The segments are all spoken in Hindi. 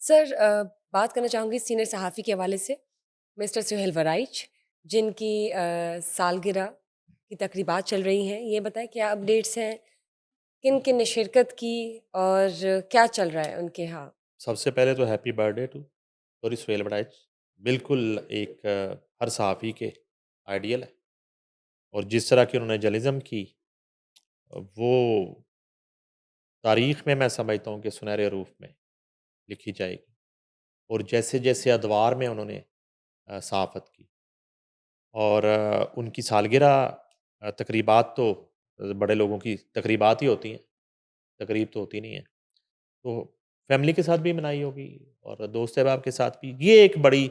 सर बात करना चाहूँगी सीनियर सहाफ़ी के हवाले से, मिस्टर सुहेल वराइच, जिनकी सालगिरह की तकरीबात चल रही हैं। ये बताएँ क्या अपडेट्स हैं? किन-किन ने शिरकत की और क्या चल रहा है उनके यहाँ? सबसे पहले तो happy birthday to sorry Suhail Waraich. बिल्कुल एक हर सहाफ़ी के आइडियल है और जिस तरह की उन्होंने जर्नलिज़्म की वो तारीख़ में मैं समझता हूँ कि सुनहरे रूप में लिखी जाएगी और जैसे-जैसे अदवार में उन्होंने सहाफ़त की और उनकी सालगिरह तकरीबात तो बड़े लोगों की तकरीबात ही होती हैं, तकरीब तो होती नहीं है। तो फैमिली के साथ भी मनाई होगी और दोस्त अहबाब के साथ भी। ये एक बड़ी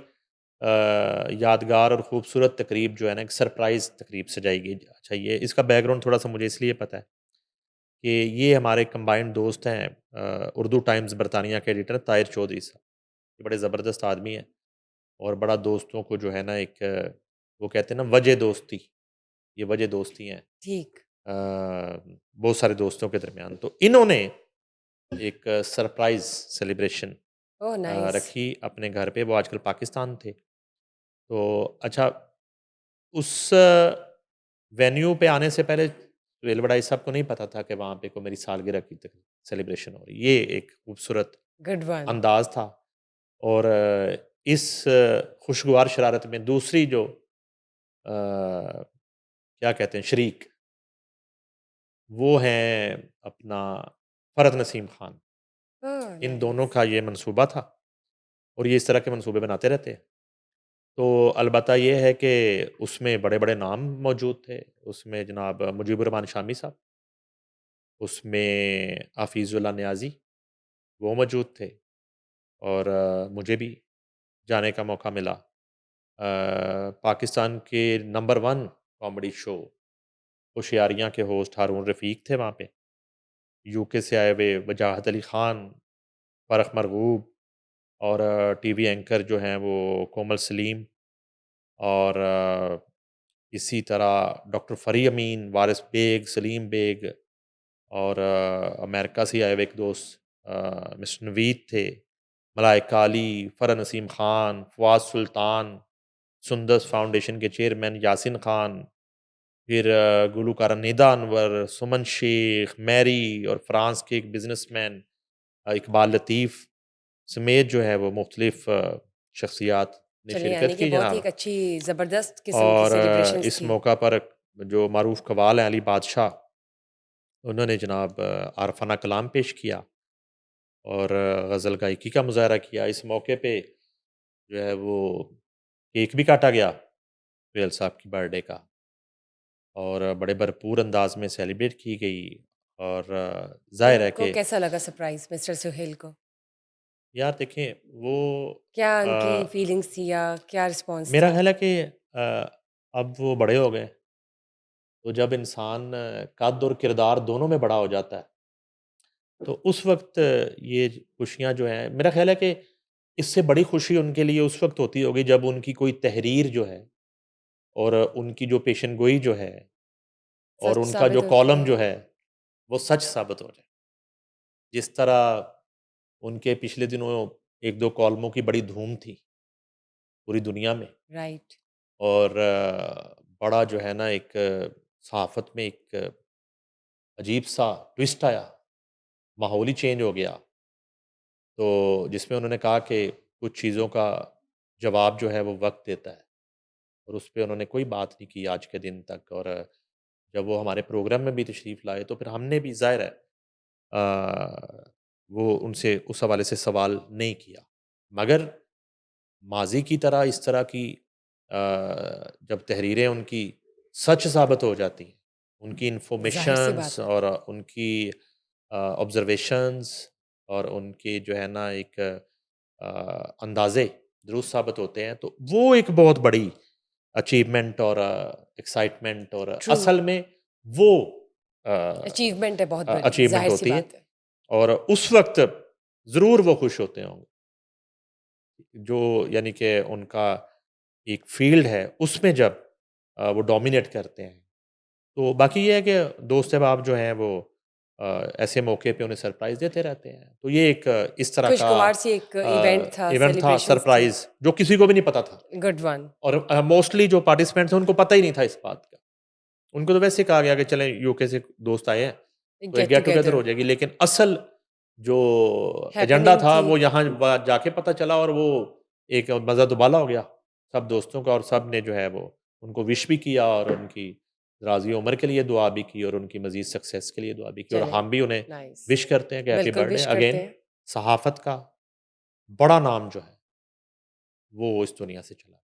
यादगार और ख़ूबसूरत तकरीब जो है ना, एक सरप्राइज़ तकरीब सजाई गई। अच्छा, ये इसका बैकग्राउंड थोड़ा-सा मुझे इसलिए पता है कि ये हमारे कंबाइंड दोस्त हैं उर्दू टाइम्स बरतानिया के एडिटर ताहिर चौधरी साहब। ये बड़े ज़बरदस्त आदमी हैं और बड़ा दोस्तों को जो है ना एक वो कहते हैं ना वजह दोस्ती, ये वजह दोस्ती हैं ठीक। बहुत सारे दोस्तों के दरमियान। तो इन्होंने एक सरप्राइज़ सेलिब्रेशन ओह नाइस! रखी अपने घर पे। वो आजकल पाकिस्तान थे। तो अच्छा, उस वेन्यू पे आने से पहले सुहेल वड़ाई साहब को नहीं पता था कि वहाँ पे कोई मेरी सालगिरह की सेलिब्रेशन हो रही है। ये एक खूबसूरत गुड वन। अंदाज़ था और इस खुशगवार शरारत में दूसरी जो क्या कहते हैं शरीक, वो हैं अपना फ़रत नसीम ख़ान। ओह इन दोनों नाइस! का ये मंसूबा था और ये इस तरह के मंसूबे बनाते रहते हैं। तो अलबत्ता ये है कि उसमें बड़े-बड़े नाम मौजूद थे। उसमें जनाब मुजीबुर रहमान शामी साहब, उसमें हफ़ीज़ुल्लाह नियाज़ी वो मौजूद थे और मुझे भी जाने का मौका मिला। पाकिस्तान के नंबर 1 कॉमेडी शो होशियारियाँ के होस्ट हारून रफ़ीक थे वहाँ पे। यूके से आए हुए वजाहत अली ख़ान, फ़रख मरगूब और टीवी एंकर जो हैं वो कोमल सलीम और इसी तरह डॉक्टर फ़री अमीन, वारिस बेग, सलीम बेग और अमेरिका से आए हुए एक दोस्त मिस्टर नवीद थे, मलाइका अली, फ़रह नसीम ख़ान, फ़वाद सुल्तान, सुंदस फाउंडेशन के चेयरमैन यासिन ख़ान, फिर गुलूकारा निदा अनवर, सुमन शेख, मैरी और फ्रांस के एक बिज़नेसमैन इकबाल लतीफ़ समेत जो है वो मुख्तलिफ़ शख्सियात ने चलिए शिरकत यानी कि की बहुत ही जनाब। एक अच्छी ज़बरदस्त किस्म की और सेलिब्रेशंस इस थी। मौका पर जो मारूफ़ कव्वाल हैं अली बादशाह, उन्होंने जनाब आरफ़ाना कलाम पेश किया और गज़ल गायकी का मुज़ाहरा किया। इस मौके पे जो है वो केक भी काटा गया सुहेल साहब की बर्थडे का और बड़े भरपूर अंदाज़ में सेलिब्रेट की गई और ज़ाहिर है उनको कि कैसा लगा सरप्राइज़ मिस्टर सुहेल को? यार देखें वो क्या उनकी अ, फीलिंग्स थी या क्या रिस्पॉन्स मेरा था? ख़्याल है कि अब वो बड़े हो गए। तो जब इंसान कद और किरदार दोनों में बड़ा हो जाता है, तो उस वक़्त ये खुशियाँ जो हैं मेरा ख़्याल है कि इससे बड़ी खुशी उनके लिए उस वक़्त होती होगी जब उनकी कोई तहरीर जो है और उनकी जो पेशन गोई जो है और सच उनका जो साबित होती कॉलम है। जो है, वो सच साबित हो जाए। जिस तरह उनके पिछले दिनों 1-2 कॉलमों की बड़ी धूम थी पूरी दुनिया में राइट। और बड़ा जो है ना एक सहाफ़त में एक अजीब-सा ट्विस्ट आया, माहौल ही चेंज हो गया। तो जिसमें उन्होंने कहा कि कुछ चीज़ों का जवाब जो है वो वक़्त देता है और उस पे उन्होंने कोई बात नहीं की आज के दिन तक और जब वो हमारे प्रोग्राम में भी तशरीफ़ लाए तो फिर हमने भी ज़ाहिर है वो उनसे उस हवाले से सवाल नहीं किया। मगर माज़ी की तरह इस तरह की जब तहरीरें उनकी सच साबित हो जाती हैं, उनकी ज़ाहिर-सी इन्फॉर्मेशंस बात है। और उनकी ऑब्ज़र्वेशंस और उनके जो है ना एक अंदाज़े दुरुस्त साबित होते हैं, तो वो एक बहुत बड़ी अचीवमेंट और एक्साइटमेंट और ट्रू, असल में वो अचीवमेंट है बहुत बड़ी, अचीवमेंट ज़ाहिर-सी होती है बात है। और उस वक़्त ज़रूर वो खुश होते होंगे। जो यानी कि उनका एक फ़ील्ड है, उसमें जब वो डोमिनेट करते हैं। तो बाकी ये है कि दोस्त अहबाब जो हैं वो ऐसे मौके पे उन्हें सरप्राइज़ देते रहते हैं। तो ये एक इस तरह का खुशगवार सी एक इवेंट था, इवेंट था, सेलिब्रेशंस थे। सरप्राइज़, जो किसी को भी नहीं पता था। Good one. और मोस्टली जो पार्टिसिपेंट्स हैं उनको पता ही नहीं था इस बात का। उनको तो वैसे ही कहा गया कि चलें यूके से दोस्त आए हैं, तो एक गेट गेट टुगेदर टुगेदर हो जाएगी। लेकिन असल जो एजेंडा हैपनिंग था थी। वो यहाँ जाके पता चला, और वो एक मज़ा दुबाला हो गया सब दोस्तों का, और सब ने जो है वो उनको विश भी किया और उनकी दराज़ी उम्र के लिए दुआ भी की और उनकी मज़ीद सक्सेस के लिए दुआ भी की। और चलें, हम भी उन्हें नाइस। विश करते हैं कि हैप्पी बिल्कुल बर्थडे विश करते अगेन। हैं। सहाफ़त का बड़ा नाम जो है वो इस दुनिया से चला।